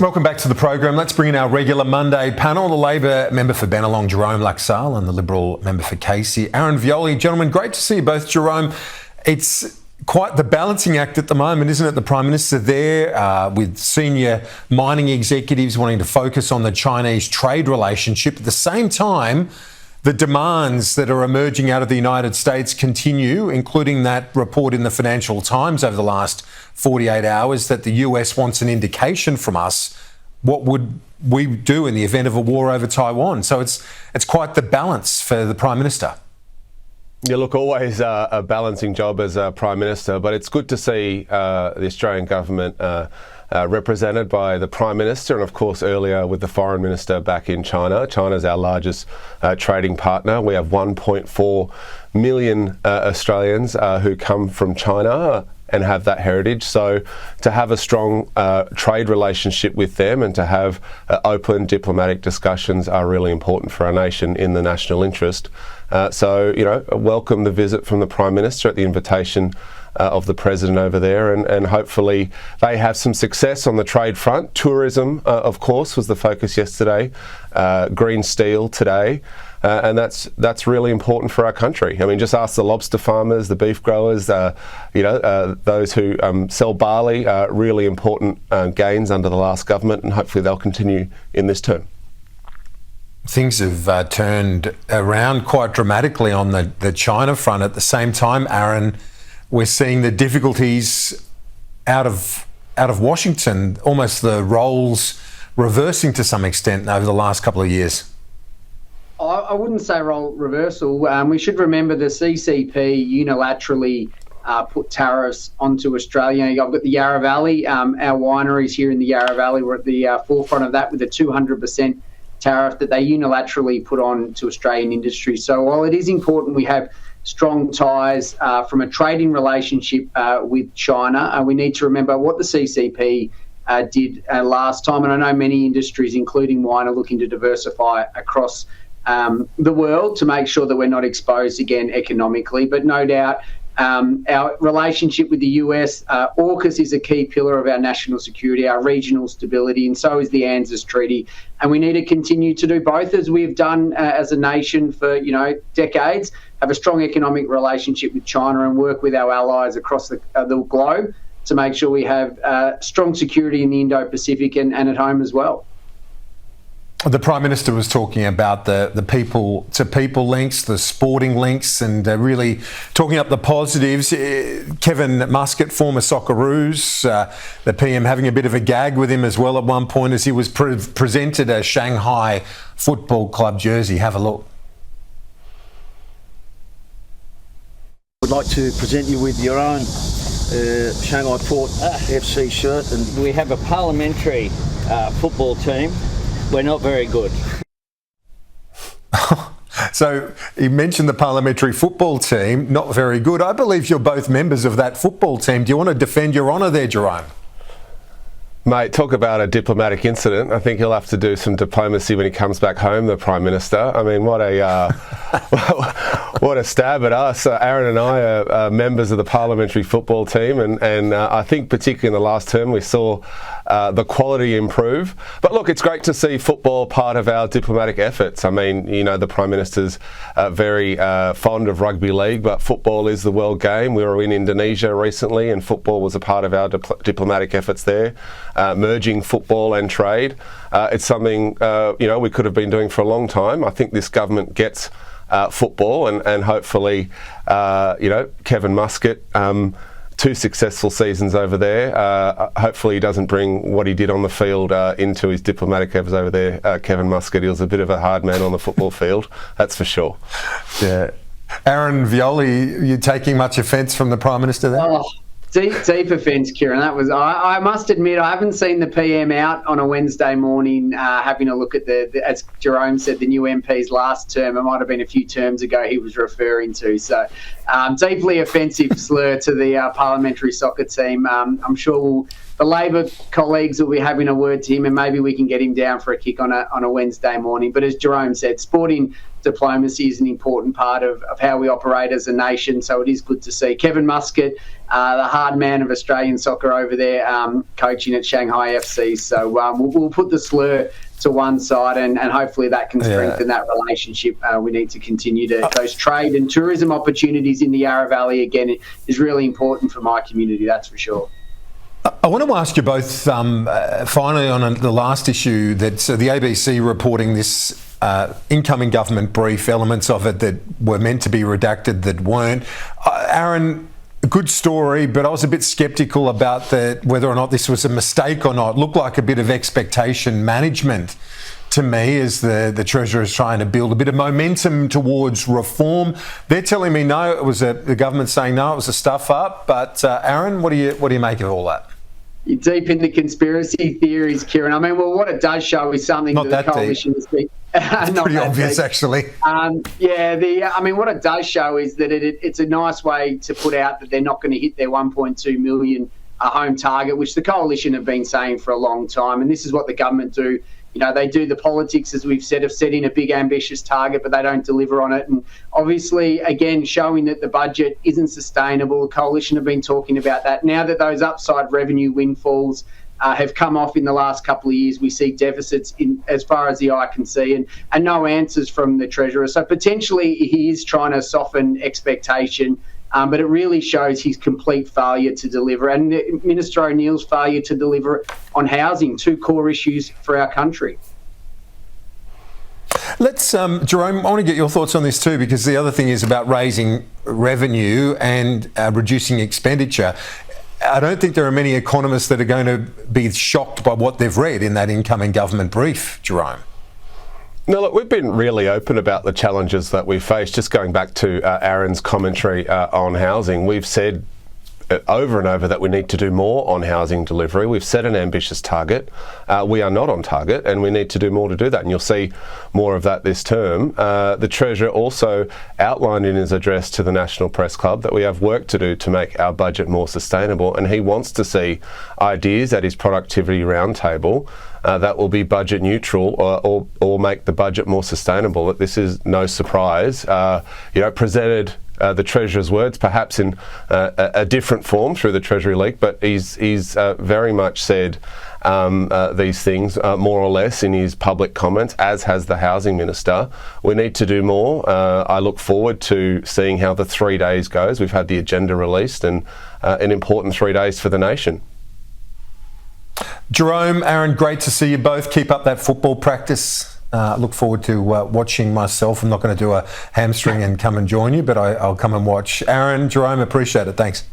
Welcome back to the program. Let's bring in our regular Monday panel, the Labor member for Bennelong, Jerome Laxale, and the Liberal member for Casey, Aaron Violi. Gentlemen, great to see you both. Jerome, it's quite the balancing act at the moment, isn't it? The Prime Minister there with senior mining executives wanting to focus on the Chinese trade relationship. At the same time, the demands that are emerging out of the United States continue, including that report in the Financial Times over the last 48 hours that the US wants an indication from us. What would we do in the event of a war over Taiwan? So it's quite the balance for the Prime Minister. Yeah, look, always a balancing job as a Prime Minister, but it's good to see the Australian government represented by the Prime Minister and, of course, earlier with the Foreign Minister back in China. China's our largest trading partner. We have 1.4 million Australians who come from China and have that heritage. So to have a strong trade relationship with them and to have open diplomatic discussions are really important for our nation in the national interest. So, welcome the visit from the Prime Minister at the invitation of the President over there, and hopefully they have some success on the trade front. Tourism, of course, was the focus yesterday. Green steel today. And that's really important for our country. I mean, just ask the lobster farmers, the beef growers, those who sell barley, really important gains under the last government, and hopefully they'll continue in this term. Things have turned around quite dramatically on the China front. At the same time, Aaron, we're seeing the difficulties out of Washington, almost the roles reversing to some extent over the last couple of years. I wouldn't say role reversal. We should remember the CCP unilaterally put tariffs onto Australia. I've got the Yarra Valley. Our wineries here in the Yarra Valley were at the forefront of that with a 200% tariff that they unilaterally put on to Australian industry. So while it is important we have strong ties from a trading relationship with China, we need to remember what the CCP did last time. And I know many industries, including wine, are looking to diversify across the world to make sure that we're not exposed again economically. But no doubt our relationship with the US, AUKUS is a key pillar of our national security, our regional stability, and so is the ANZUS Treaty. And we need to continue to do both, as we've done as a nation for decades, have a strong economic relationship with China and work with our allies across the globe to make sure we have strong security in the Indo-Pacific and at home as well. The Prime Minister was talking about the people-to-people links, the sporting links, and really talking up the positives. Kevin Muscat, former Socceroos, the PM having a bit of a gag with him as well at one point as he was presented a Shanghai Football Club jersey. Have a look. I'd like to present you with your own Shanghai Port FC shirt. And we have a parliamentary football team. We're not very good. So he mentioned the parliamentary football team, not very good. I believe you're both members of that football team. Do you want to defend your honour there, Jerome? Mate, talk about a diplomatic incident. I think he'll have to do some diplomacy when he comes back home, the Prime Minister. I mean, what a stab at us. Aaron and I are members of the parliamentary football team, and I think particularly in the last term we saw the quality improve. But look, it's great to see football part of our diplomatic efforts. I mean, the Prime Minister's very fond of rugby league, but football is the world game. We were in Indonesia recently, and football was a part of our diplomatic efforts there. Merging football and trade. It's something, we could have been doing for a long time. I think this government gets football and hopefully, Kevin Muscat, 2 successful seasons over there. Hopefully he doesn't bring what he did on the field into his diplomatic efforts over there. Kevin Muscat, he was a bit of a hard man on the football field, that's for sure. Yeah. Aaron Violi, you taking much offence from the Prime Minister there? Oh. Deep offence, Kieran. That was. I must admit, I haven't seen the PM out on a Wednesday morning having a look at as Jerome said, the new MP's last term. It might have been a few terms ago he was referring to. So, deeply offensive slur to the parliamentary soccer team. I'm sure we'll the Labor colleagues will be having a word to him, and maybe we can get him down for a kick on a Wednesday morning. But as Jerome said, sporting diplomacy is an important part of how we operate as a nation, so it is good to see Kevin Muscat, the hard man of Australian soccer over there, coaching at Shanghai FC. So we'll put the slur to one side, and hopefully that can strengthen that relationship. We need to continue to those trade and tourism opportunities in the Yarra Valley again is really important for my community, that's for sure. I want to ask you both finally on the last issue that the ABC reporting this incoming government brief, elements of it that were meant to be redacted that weren't. Aaron, good story, but I was a bit sceptical about whether or not this was a mistake or not. It looked like a bit of expectation management to me as the Treasurer is trying to build a bit of momentum towards reform. They're telling me no, it was the government saying no, it was a stuff up. But Aaron, what do you make of all that? You're deep into conspiracy theories, Kieran. I mean, well, what it does show is something not that the that coalition deep. has been. It's pretty obvious, actually. I mean, what it does show is that it's a nice way to put out that they're not going to hit their 1.2 million home target, which the coalition have been saying for a long time. And this is what the government do. You know, they do the politics, as we've said, of setting a big ambitious target, but they don't deliver on it. And obviously, again, showing that the budget isn't sustainable. The coalition have been talking about that. Now that those upside revenue windfalls have come off in the last couple of years, we see deficits in as far as the eye can see, and no answers from the Treasurer. So potentially he is trying to soften expectation, but it really shows his complete failure to deliver, and Minister O'Neill's failure to deliver on housing, two core issues for our country. Let's, Jerome, I want to get your thoughts on this too, because the other thing is about raising revenue and reducing expenditure. I don't think there are many economists that are going to be shocked by what they've read in that incoming government brief, Jerome. No, look, we've been really open about the challenges that we face. Just going back to Aaron's commentary on housing, we've said over and over that we need to do more on housing delivery. We've set an ambitious target. We are not on target, and we need to do more to do that. And you'll see more of that this term. The Treasurer also outlined in his address to the National Press Club that we have work to do to make our budget more sustainable, and he wants to see ideas at his productivity roundtable that will be budget neutral or make the budget more sustainable. This is no surprise. Presented the Treasurer's words, perhaps in a different form through the Treasury leak, but he's very much said these things more or less in his public comments, as has the Housing Minister. We need to do more. I look forward to seeing how the 3 days goes. We've had the agenda released, and an important 3 days for the nation. Jerome, Aaron, great to see you both. Keep up that football practice. Look forward to watching myself. I'm not going to do a hamstring and come and join you, but I'll come and watch. Aaron, Jerome, appreciate it. Thanks.